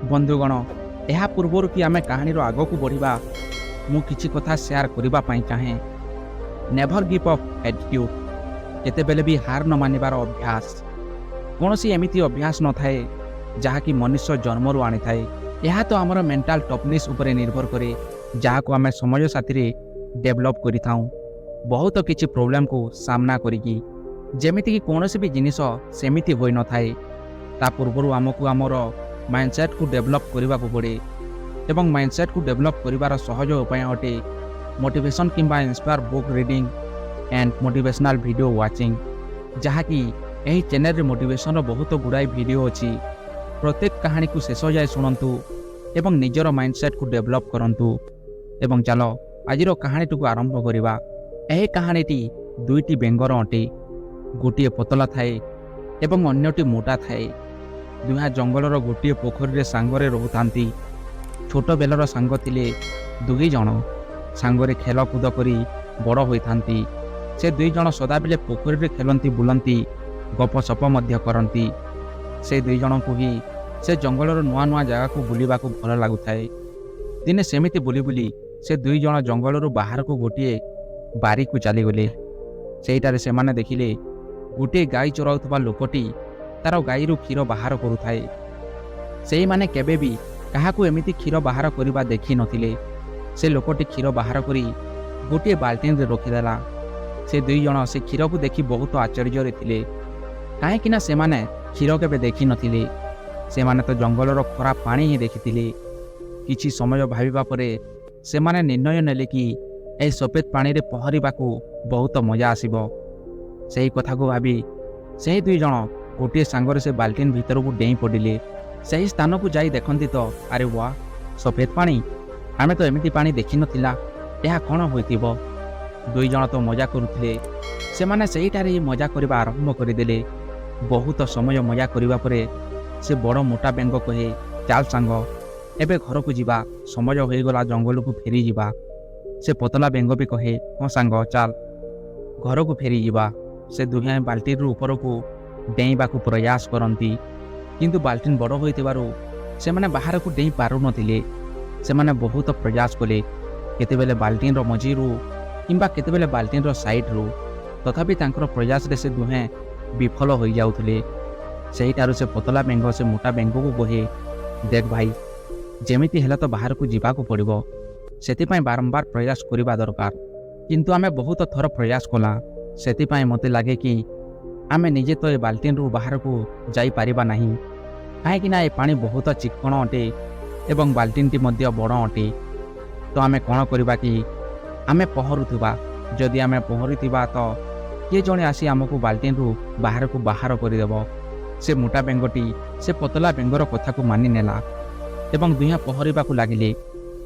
ବନ୍ଧୁଗଣ, ଏହା ପୂର୍ବରୁ କି ଆମେ କାହାଣୀର ଆଗକୁ ବଢ଼ିବା, ମୁଁ କିଛି କଥା ସେୟାର କରିବା ପାଇଁ ଚାହେଁ। ନେଭର ଗିଭ୍ ଅପ୍ ଆଟିଟ୍ୟୁଡ୍, କେତେବେଳେ ବି ହାର ନ ମାନିବାର ଅଭ୍ୟାସ। କୌଣସି ଏମିତି ଅଭ୍ୟାସ ନଥାଏ ଯାହାକି ମନୁଷ୍ୟ ଜନ୍ମରୁ ଆଣିଥାଏ। ଏହା ତ ଆମର ମେଣ୍ଟାଲ ଟଫନେସ୍ ଉପରେ ନିର୍ଭର କରେ, ଯାହାକୁ ଆମେ ସମୟ ସାଥିରେ ଡେଭଲପ୍ କରିଥାଉଁ ବହୁତ କିଛି ପ୍ରୋବ୍ଲେମକୁ ସାମ୍ନା କରିକି। ଯେମିତିକି କୌଣସି ବି ଜିନିଷ ସେମିତି ହୋଇନଥାଏ, ତା ପୂର୍ବରୁ ଆମକୁ ଆମର ମାଇଣ୍ଡସେଟ୍କୁ ଡେଭଲପ୍ କରିବାକୁ ପଡ଼େ ଏବଂ ମାଇଣ୍ଡସେଟ୍କୁ ଡେଭଲପ୍ କରିବାର ସହଜ ଉପାୟ ଅଟେ ମୋଟିଭେସନ୍ କିମ୍ବା inspire book reading and motivational video watching. ଯାହାକି ଏହି ଚ୍ୟାନେଲରେ ମୋଟିଭେସନର ବହୁତ ଗୁଡ଼ାଏ ଭିଡ଼ିଓ ଅଛି। ପ୍ରତ୍ୟେକ କାହାଣୀକୁ ଶେଷ ଯାଏ ଶୁଣନ୍ତୁ ଏବଂ ନିଜର ମାଇଣ୍ଡସେଟ୍କୁ ଡେଭଲପ୍ କରନ୍ତୁ। ଏବଂ ଚାଲ ଆଜିର କାହାଣୀଟିକୁ ଆରମ୍ଭ କରିବା। ଏହି କାହାଣୀଟି ଦୁଇଟି ବେଙ୍ଗର ଅଟେ। ଗୋଟିଏ ପତଳା ଥାଏ ଏବଂ ଅନ୍ୟଟି ମୋଟା ଥାଏ। ଦୁହେଁ ଜଙ୍ଗଲର ଗୋଟିଏ ପୋଖରୀରେ ସାଙ୍ଗରେ ରହୁଥାନ୍ତି। ଛୋଟ ବେଲର ସାଙ୍ଗ ଥିଲେ ଦୁଇ ଜଣ। ସାଙ୍ଗରେ ଖେଳକୁଦ କରି ବଡ଼ ହୋଇଥାନ୍ତି। ସେ ଦୁଇ ଜଣ ସଦାବେଳେ ପୋଖରୀରେ ଖେଳନ୍ତି, ବୁଲନ୍ତି, ଗପସପ ମଧ୍ୟ କରନ୍ତି। ସେ ଦୁଇ ଜଣଙ୍କୁ ହିଁ ସେ ଜଙ୍ଗଲର ନୂଆ ନୂଆ ଜାଗାକୁ ବୁଲିବାକୁ ଭଲ ଲାଗୁଥାଏ। ଦିନେ ସେମିତି ବୁଲି ବୁଲି ସେ ଦୁଇ ଜଣ ଜଙ୍ଗଲରୁ ବାହାରକୁ ଗୋଟିଏ ବାରିକୁ ଚାଲିଗଲେ। ସେଇଠାରେ ସେମାନେ ଦେଖିଲେ ଗୋଟିଏ ଗାଈ ଚରାଉଥିବା ଲୋକଟି ତାର ଗାଈରୁ କ୍ଷୀର ବାହାର କରୁଥାଏ। ସେଇମାନେ କେବେ ବି କାହାକୁ ଏମିତି କ୍ଷୀର ବାହାର କରିବା ଦେଖିନଥିଲେ। ସେ ଲୋକଟି କ୍ଷୀର ବାହାର କରି ଗୋଟିଏ ବାଲ୍ଟିନରେ ରଖିଦେଲା। ସେ ଦୁଇ ଜଣ ସେ କ୍ଷୀରକୁ ଦେଖି ବହୁତ ଆଶ୍ଚର୍ଯ୍ୟରେ ଥିଲେ, କାହିଁକିନା ସେମାନେ କ୍ଷୀର କେବେ ଦେଖିନଥିଲେ। ସେମାନେ ତ ଜଙ୍ଗଲର ଖରାପ ପାଣି ହିଁ ଦେଖିଥିଲେ। କିଛି ସମୟ ଭାବିବା ପରେ ସେମାନେ ନିର୍ଣ୍ଣୟ ନେଲେ କି ଏହି ସଫେଦ ପାଣିରେ ପହଁରିବାକୁ ବହୁତ ମଜା ଆସିବ। ସେହି କଥାକୁ ଭାବି ସେହି ଦୁଇ ଜଣ ଗୋଟିଏ ସାଙ୍ଗରେ ସେ ବାଲ୍ଟିନ ଭିତରକୁ ଡେଇଁ ପଡ଼ିଲେ। ସେହି ସ୍ଥାନକୁ ଯାଇ ଦେଖନ୍ତି ତ ଆରେ ୱା, ସଫେଦ ପାଣି! ଆମେ ତ ଏମିତି ପାଣି ଦେଖିନଥିଲା। ଏହା କ'ଣ ହୋଇଥିବ? ଦୁଇ ଜଣ ତ ମଜା କରୁଥିଲେ। ସେମାନେ ସେହିଠାରେ ହିଁ ମଜା କରିବା ଆରମ୍ଭ କରିଦେଲେ। ବହୁତ ସମୟ ମଜା କରିବା ପରେ ସେ ବଡ଼ ମୋଟା ବେଙ୍ଗ କହେ, ଚାଲ ସାଙ୍ଗ, ଏବେ ଘରକୁ ଯିବା, ସମୟ ହୋଇଗଲା ଜଙ୍ଗଲକୁ ଫେରିଯିବା। ସେ ପତଳା ବେଙ୍ଗ ବି କହେ, ହଁ ସାଙ୍ଗ, ଚାଲ ଘରକୁ ଫେରିଯିବା। ସେ ଦୁହେଁ ବାଲ୍ଟିରୁ ଉପରକୁ ଡେଇଁବାକୁ ପ୍ରୟାସ କରନ୍ତି, କିନ୍ତୁ ବାଲ୍ଟିନ୍ ବଡ଼ ହୋଇଥିବାରୁ ସେମାନେ ବାହାରକୁ ଡେଇଁ ପାରୁନଥିଲେ। ସେମାନେ ବହୁତ ପ୍ରୟାସ କଲେ, କେତେବେଳେ ବାଲ୍ଟିନ୍ର ମଝିରୁ କିମ୍ବା କେତେବେଳେ ବାଲ୍ଟିନ୍ର ସାଇଡ଼୍ରୁ। ତଥାପି ତାଙ୍କର ପ୍ରୟାସରେ ସେ ଦୁହେଁ ବିଫଳ ହୋଇଯାଉଥିଲେ। ସେହିଠାରୁ ସେ ପତଳା ବେଙ୍ଗ ସେ ମୋଟା ବେଙ୍ଗକୁ କହେ, ଦେଖ ଭାଇ, ଯେମିତି ହେଲେ ତ ବାହାରକୁ ଯିବାକୁ ପଡ଼ିବ। ସେଥିପାଇଁ ବାରମ୍ବାର ପ୍ରୟାସ କରିବା ଦରକାର। କିନ୍ତୁ ଆମେ ବହୁତ ଥର ପ୍ରୟାସ କଲା, ସେଥିପାଇଁ ମୋତେ ଲାଗେ କି ଆମେ ନିଜେ ତ ଏ ବାଲ୍ଟିନ୍ରୁ ବାହାରକୁ ଯାଇପାରିବା ନାହିଁ, କାହିଁକିନା ଏ ପାଣି ବହୁତ ଚିକ୍କଣ ଅଟେ ଏବଂ ବାଲ୍ଟିନ୍ଟି ମଧ୍ୟ ବଡ଼ ଅଟେ। ତ ଆମେ କ'ଣ କରିବା କି ଆମେ ପହଁରୁଥିବା। ଯଦି ଆମେ ପହଁରୁଥିବା ତ କିଏ ଜଣେ ଆସି ଆମକୁ ବାଲ୍ଟିନ୍ରୁ ବାହାରକୁ ବାହାର କରିଦେବ। ସେ ମୋଟା ବେଙ୍ଗଟି ସେ ପତଳା ବେଙ୍ଗର କଥାକୁ ମାନି ନେଲା ଏବଂ ଦୁହେଁ ପହଁରିବାକୁ ଲାଗିଲେ।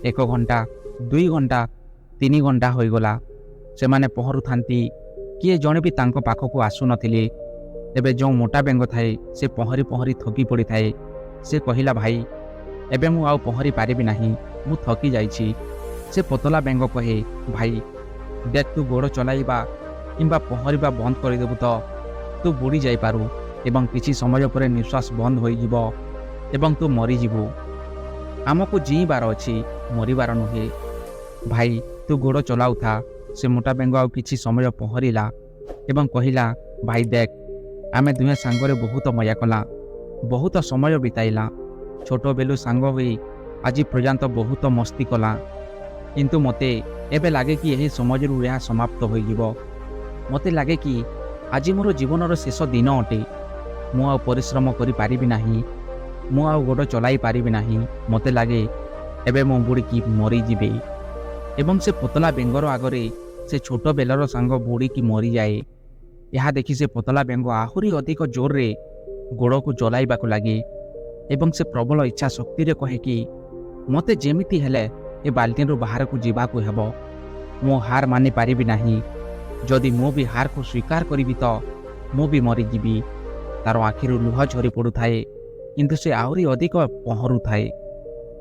1 ଘଣ୍ଟା, 2 ଘଣ୍ଟା, 3 ଘଣ୍ଟା ହୋଇଗଲା। ସେମାନେ ପହଁରୁଥାନ୍ତି, କିଏ ଜଣେ ବି ତାଙ୍କ ପାଖକୁ ଆସୁନଥିଲେ। ଏବେ ଯେଉଁ ମୋଟା ବେଙ୍ଗ ଥାଏ ସେ ପହଁରି ପହଁରି ଥକି ପଡ଼ିଥାଏ। ସେ କହିଲା, ଭାଇ, ଏବେ ମୁଁ ଆଉ ପହଁରି ପାରିବି ନାହିଁ, ମୁଁ ଥକି ଯାଇଛି। ସେ ପତଳା ବେଙ୍ଗ କହେ, ଭାଇ ଦେଖ, ତୁ ଗୋଡ଼ ଚଲାଇବା କିମ୍ବା ପହଁରିବା ବନ୍ଦ କରିଦେବୁ ତ ତୁ ବୁଡ଼ି ଯାଇପାରୁ ଏବଂ କିଛି ସମୟ ପରେ ନିଶ୍ୱାସ ବନ୍ଦ ହୋଇଯିବ ଏବଂ ତୁ ମରିଯିବୁ। ଆମକୁ ଜୀଇବାର ଅଛି, ମରିବାର ନୁହେଁ। ଭାଇ, ତୁ ଗୋଡ଼ ଚଲାଉଥା। ସେ ମୋଟା ବେଙ୍ଗ ଆଉ କିଛି ସମୟ ପହଁରିଲା ଏବଂ କହିଲା, ଭାଇ ଦେଖ, ଆମେ ଦୁହେଁ ସାଙ୍ଗରେ ବହୁତ ମଜା କଲା, ବହୁତ ସମୟ ବିତାଇଲା। ଛୋଟବେଲୁ ସାଙ୍ଗ ହୋଇ ଆଜି ପର୍ଯ୍ୟନ୍ତ ବହୁତ ମସ୍ତି କଲା। କିନ୍ତୁ ମୋତେ ଏବେ ଲାଗେ କି ଏହି ସମାଜରୁ ଏହା ସମାପ୍ତ ହୋଇଯିବ। ମୋତେ ଲାଗେ କି ଆଜି ମୋର ଜୀବନର ଶେଷ ଦିନ ଅଟେ। ମୁଁ ଆଉ ପରିଶ୍ରମ କରିପାରିବି ନାହିଁ, ମୁଁ ଆଉ ଗୋଡ଼ ଚଲାଇ ପାରିବି ନାହିଁ। ମୋତେ ଲାଗେ ଏବେ ମୁଁ ବୁଡ଼ିକି ମରିଯିବି। ଏବଂ ସେ ପତଳା ବେଙ୍ଗର ଆଗରେ ସେ ଛୋଟ ବେଲର ସାଙ୍ଗ ବୁଡ଼ିକି ମରିଯାଏ। ଏହା ଦେଖି ସେ ପତଳା ବେଙ୍ଗ ଆହୁରି ଅଧିକ ଜୋରରେ ଗୋଡ଼କୁ ଚଲାଇବାକୁ ଲାଗେ ଏବଂ ସେ ପ୍ରବଳ ଇଚ୍ଛା ଶକ୍ତିରେ କହେ କି ମୋତେ ଯେମିତି ହେଲେ ଏ ବାଲ୍ଟିନ୍ରୁ ବାହାରକୁ ଯିବାକୁ ହେବ। ମୁଁ ହାର ମାନିପାରିବି ନାହିଁ। ଯଦି ମୁଁ ବି ହାରକୁ ସ୍ୱୀକାର କରିବି ତ ମୁଁ ବି ମରିଯିବି। ତାର ଆଖିରୁ ଲୁହ ଝରି ପଡ଼ୁଥାଏ, କିନ୍ତୁ ସେ ଆହୁରି ଅଧିକ ପହଁରୁଥାଏ।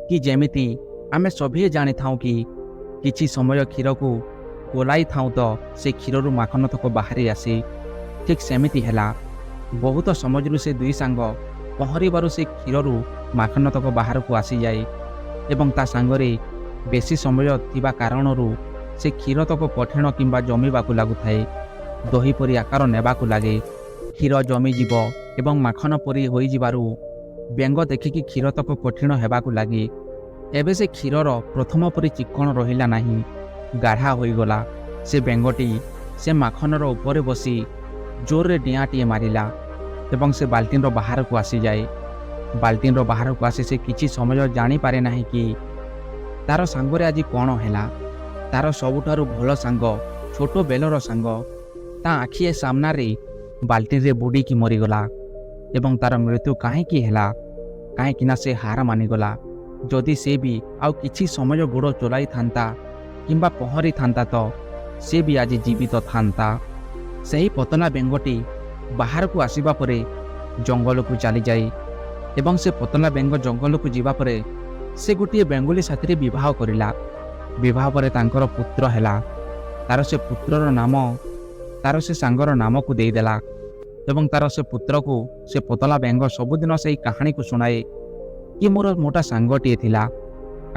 କି ଯେମିତି ଆମେ ସଭିଏ ଜାଣିଥାଉ କି କିଛି ସମୟ କ୍ଷୀରକୁ ଗୋଲାଇ ଥାଉଁ ତ ସେ କ୍ଷୀରରୁ ମାଖନ ତକ ବାହାରି ଆସେ। ଠିକ୍ ସେମିତି ହେଲା। ବହୁତ ସମୟରୁ ସେ ଦୁଇ ସାଙ୍ଗ ପହଁରିବାରୁ ସେ କ୍ଷୀରରୁ ମାଖନ ତକ ବାହାରକୁ ଆସିଯାଏ ଏବଂ ତା ସାଙ୍ଗରେ ବେଶୀ ସମୟ ଥିବା କାରଣରୁ ସେ କ୍ଷୀର ତକ କଠିନ କିମ୍ବା ଜମିବାକୁ ଲାଗୁଥାଏ। ଦହି ପରି ଆକାର ନେବାକୁ ଲାଗେ। କ୍ଷୀର ଜମିଯିବ ଏବଂ ମାଖନ ପରି ହୋଇଯିବାରୁ ବେଙ୍ଗ ଦେଖିକି କ୍ଷୀର ତକ କଠିନ ହେବାକୁ ଲାଗେ। ଏବେ ସେ କ୍ଷୀରର ପ୍ରଥମ ପରି ଚିକ୍କଣ ରହିଲା ନାହିଁ, ଗାଢ଼ା ହୋଇଗଲା। ସେ ବେଙ୍ଗଟି ସେ ମାଖନର ଉପରେ ବସି ଜୋରରେ ଡିଆଁଟିଏ ମାରିଲା ଏବଂ ସେ ବାଲ୍ଟିନ୍ର ବାହାରକୁ ଆସିଯାଏ। ବାଲ୍ଟିନ୍ର ବାହାରକୁ ଆସି ସେ କିଛି ସମୟ ଜାଣିପାରେ ନାହିଁ କି ତା'ର ସାଙ୍ଗରେ ଆଜି କ'ଣ ହେଲା। ତା'ର ସବୁଠାରୁ ଭଲ ସାଙ୍ଗ, ଛୋଟ ବେଲର ସାଙ୍ଗ, ତା ଆଖି ସାମ୍ନାରେ ବାଲ୍ଟିରେ ବୁଡ଼ିକି ମରିଗଲା। ଏବଂ ତା'ର ମୃତ୍ୟୁ କାହିଁକି ହେଲା? କାହିଁକିନା ସେ ହାର ମାନିଗଲା। ଯଦି ସେ ବି ଆଉ କିଛି ସମୟ ଗୋଡ଼ ଚଲାଇଥାନ୍ତା କିମ୍ବା ପହଁରିଥାନ୍ତା ତ ସେ ବି ଆଜି ଜୀବିତ ଥାନ୍ତା। ସେହି ପତଲା ବେଙ୍ଗଟି ବାହାରକୁ ଆସିବା ପରେ ଜଙ୍ଗଲକୁ ଚାଲିଯାଏ ଏବଂ ସେ ପତଲା ବେଙ୍ଗ ଜଙ୍ଗଲକୁ ଯିବା ପରେ ସେ ଗୋଟିଏ ବେଙ୍ଗୁଲି ସାଥିରେ ବିବାହ କରିଲା। ବିବାହ ପରେ ତାଙ୍କର ପୁତ୍ର ହେଲା। ତା'ର ସେ ପୁତ୍ରର ନାମ ତା'ର ସେ ସାଙ୍ଗର ନାମକୁ ଦେଇଦେଲା ଏବଂ ତା'ର ସେ ପୁତ୍ରକୁ ସେ ପତଲା ବେଙ୍ଗ ସବୁଦିନ ସେହି କାହାଣୀକୁ ଶୁଣାଏ କି ମୋର ମୋଟା ସାଙ୍ଗଟିଏ ଥିଲା,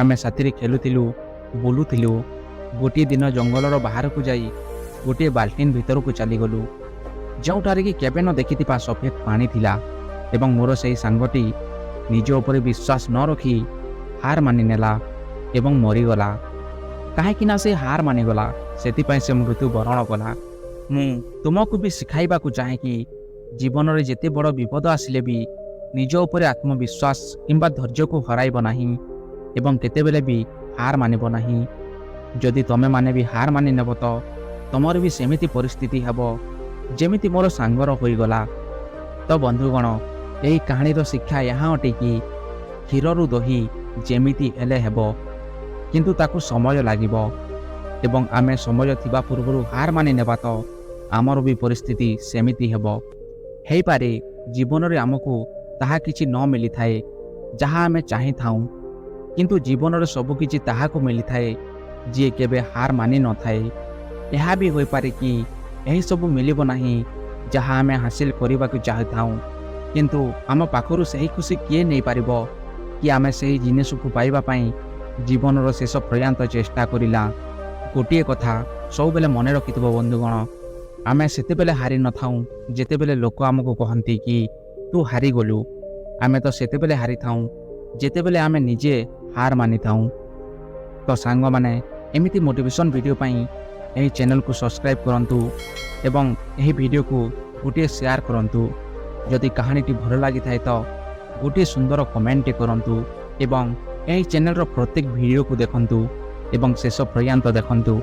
ଆମେ ସାଥିରେ ଖେଳୁଥିଲୁ, ବୁଲୁଥିଲୁ। ଗୋଟିଏ ଦିନ ଜଙ୍ଗଲର ବାହାରକୁ ଯାଇ ଗୋଟିଏ ବାଲ୍ଟିନ୍ ଭିତରକୁ ଚାଲିଗଲୁ, ଯେଉଁଠାରେ କି କେବେ ନ ଦେଖିଥିବା ସଫେଦ ପାଣି ଥିଲା। ଏବଂ ମୋର ସେହି ସାଙ୍ଗଟି ନିଜ ଉପରେ ବିଶ୍ୱାସ ନ ରଖି ହାର ମାନିନେଲା ଏବଂ ମରିଗଲା। କାହିଁକିନା ସେ ହାର ମାନିଗଲା, ସେଥିପାଇଁ ସେ ମୃତ୍ୟୁବରଣ କଲା। ମୁଁ ତୁମକୁ ବି ଶିଖାଇବାକୁ ଚାହେଁ କି ଜୀବନରେ ଯେତେ ବଡ଼ ବିପଦ ଆସିଲେ ବି ନିଜ ଉପରେ ଆତ୍ମବିଶ୍ୱାସ କିମ୍ବା ଧୈର୍ଯ୍ୟକୁ ହରାଇବ ନାହିଁ ଏବଂ କେତେବେଳେ ବି ହାର ମାନିବ ନାହିଁ। ଯଦି ତମେମାନେ ବି ହାର ମାନି ନେବ ତ ତମର ବି ସେମିତି ପରିସ୍ଥିତି ହେବ ଯେମିତି ମୋର ସାଙ୍ଗର ହୋଇଗଲା। ତ ବନ୍ଧୁଗଣ, ଏହି କାହାଣୀର ଶିକ୍ଷା ଏହା ଅଟେ କି କ୍ଷୀରରୁ ଦହି ଯେମିତି ହେଲେ ହେବ, କିନ୍ତୁ ତାକୁ ସମୟ ଲାଗିବ ଏବଂ ଆମେ ସମୟ ଥିବା ପୂର୍ବରୁ ହାର ମାନି ନେବା ତ ଆମର ବି ପରିସ୍ଥିତି ସେମିତି ହେବ। ହେଇପାରେ ଜୀବନରେ ଆମକୁ ତାହା କିଛି ନ ମିଳିଥାଏ ଯାହା ଆମେ ଚାହିଁଥାଉଁ, କିନ୍ତୁ ଜୀବନରେ ସବୁକିଛି ତାହାକୁ ମିଳିଥାଏ ଯିଏ କେବେ ହାର ମାନି ନଥାଏ। ଏହା ବି ହୋଇପାରେ କି ଏହିସବୁ ମିଳିବ ନାହିଁ ଯାହା ଆମେ ହାସିଲ କରିବାକୁ ଚାହିଁଥାଉଁ, କିନ୍ତୁ ଆମ ପାଖରୁ ସେହି ଖୁସି କିଏ ନେଇପାରିବ କି ଆମେ ସେହି ଜିନିଷକୁ ପାଇବା ପାଇଁ ଜୀବନର ଶେଷ ପର୍ଯ୍ୟନ୍ତ ଚେଷ୍ଟା କରିଲା। ଗୋଟିଏ କଥା ସବୁବେଳେ ମନେ ରଖିଥିବ ବନ୍ଧୁଗଣ, ଆମେ ସେତେବେଳେ ହାରି ନଥାଉଁ ଯେତେବେଳେ ଲୋକ ଆମକୁ କହନ୍ତି କି ତୁ ହାରିଗଲୁ। ଆମେ ତ ସେତେବେଳେ ହାରିଥାଉଁ ଯେତେବେଳେ ଆମେ ନିଜେ ହାର ମାନିଥାଉଁ। ତ ସାଙ୍ଗମାନେ, ଏମିତି ମୋଟିଭେସନ୍ ଭିଡ଼ିଓ ପାଇଁ ଏହି ଚ୍ୟାନେଲକୁ ସବସ୍କ୍ରାଇବ୍ କରନ୍ତୁ ଏବଂ ଏହି ଭିଡ଼ିଓକୁ ଗୋଟିଏ ସେୟାର କରନ୍ତୁ। ଯଦି କାହାଣୀଟି ଭଲ ଲାଗିଥାଏ ତ ଗୋଟିଏ ସୁନ୍ଦର କମେଣ୍ଟଟେ କରନ୍ତୁ ଏବଂ ଏହି ଚ୍ୟାନେଲର ପ୍ରତ୍ୟେକ ଭିଡ଼ିଓକୁ ଦେଖନ୍ତୁ ଏବଂ ଶେଷ ପର୍ଯ୍ୟନ୍ତ ଦେଖନ୍ତୁ।